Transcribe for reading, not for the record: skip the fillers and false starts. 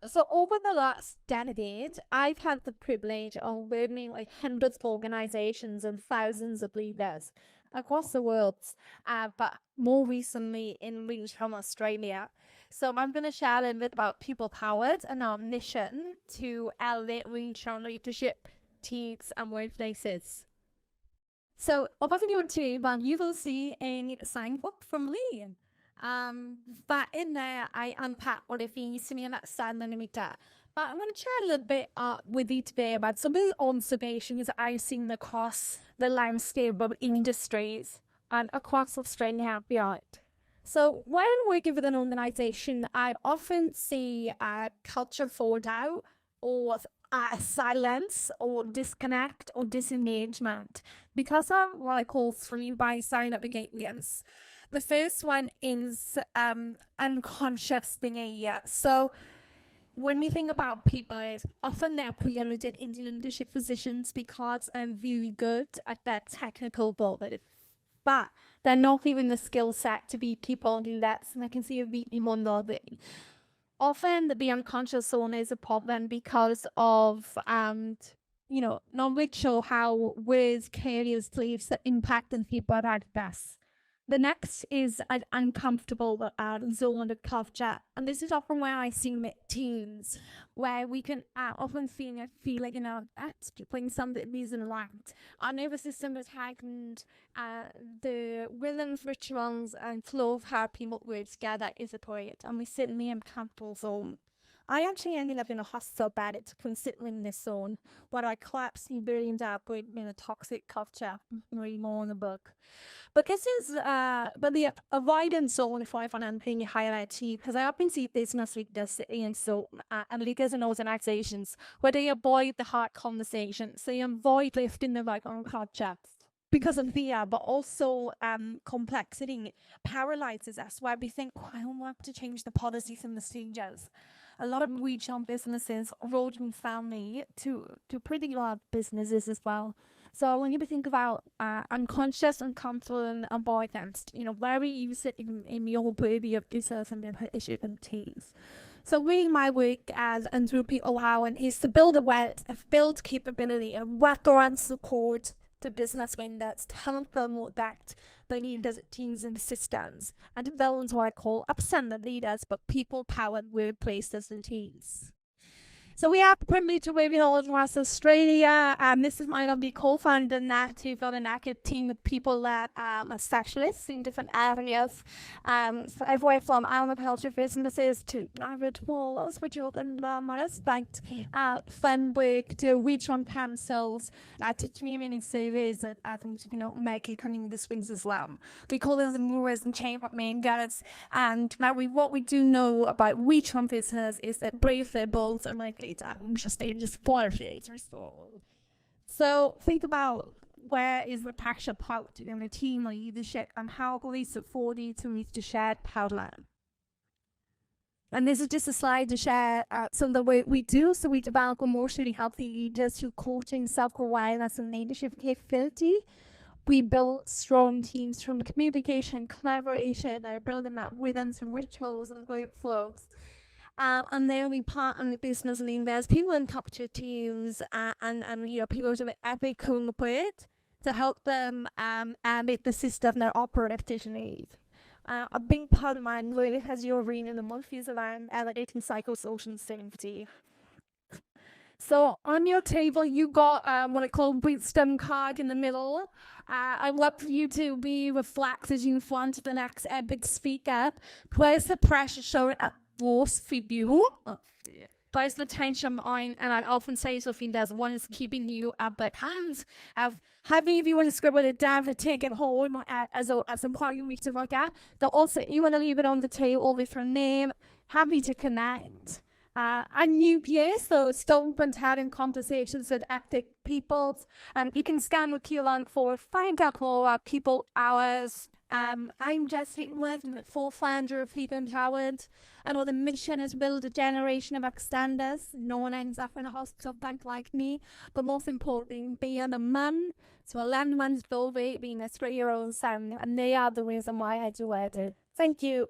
So over the last decade, I've had the privilege of working with hundreds of organizations and thousands of leaders across the world, but more recently in regions from Australia. So I'm going to share a little bit about people powered and our mission to elevate regional leadership teams and workplaces. So above you two, you will see a signboard from Lee. But in there, I unpack what it means to me and that sound limiter. But I'm going to chat a little bit with you today about some of the observations I've seen across the landscape of industries and across Australia and beyond. So when I'm working with an organization, I often see a culture fallout or silence or disconnect or disengagement because of what I call three by-side behaviors. The first one is unconscious behavior. So when we think about people, often they're promoted into leadership positions because they're very good at their technical ability, but they're not even the skill set to be people leaders, and I can see a really more nothing. Often the unconscious zone is a problem because of knowledge or how words carry beliefs that impact on people at best. The next is an uncomfortable zone of culture. And this is often where I see teams where we can often feel like, that's doing something isn't right. Our nervous system is heightened. The rhythms, rituals, and flow of how people work together is a point. And we sit in the uncomfortable zone. I actually ended up in a hospital bed. It's considering in this zone where I collapsed and burned out in a toxic culture. Read more in the book. But this is the avoidance zone, if I find anything highlight, because I often see business leaders and leaders in organizations where they avoid the hard conversations. They avoid lifting the right on culture because of fear, but also complexity paralyzes us, where we think, I don't want to change the policies and the procedures. A lot of regional businesses roll from family to pretty large businesses as well. So when you think about unconscious, uncomfortable, and avoidance, where we use it in your purview of business and issue and teams. So really my work as entropy allowing is to build awareness, build capability, and workaround support to business windows to help them with that they need as teams and systems, and develop what I call Upstander leaders, but people-powered workplaces and teams. So we have the privilege to work all across Australia, and this is my lovely co-founder Nat, who've got an active team of people that are specialists in different areas. So I've worked from agriculture businesses to private walls for children, respect, fun work to regional councils, to community service, and I think make it coming the swings as well. We call them the movers and chamber makers, and now what we do know about regional business is that brave their bold and like just so think about where is the passion part in the team leadership and how we support you to reach the shared power. And this is just a slide to share some of the work we do. So we develop emotionally healthy leaders through coaching, self-awareness, and leadership capability. We build strong teams from communication, collaboration, building that rhythms and rituals and workflows. And then we partner with business leaders, people in culture teams, and people with epic cool work to help them make the system their operative need. A big part of my work as you're reading in the month is around elevating psychosocial safety. So on your table, you got what I call wisdom card in the middle. I'd love for you to be reflected in front of the next epic speaker. Where's the pressure showing up force for you? There's the tension on, and I often say something that one is keeping you at the hands. How many of you want to scribble it down to take it home as a part you need to look at? But also, you want to leave it on the table with your name. Happy to connect. And UPS, so open to having conversations with active people. You can scan with Q1 for find out more about people hours. I'm just working with full founder of People Empowered. I know the mission is build a generation of Upstanders. No one ends up in a hospital bank like me. But most importantly, being a man. So 11 months old, being a 3-year-old son. And they are the reason why I do what I do. Thank you.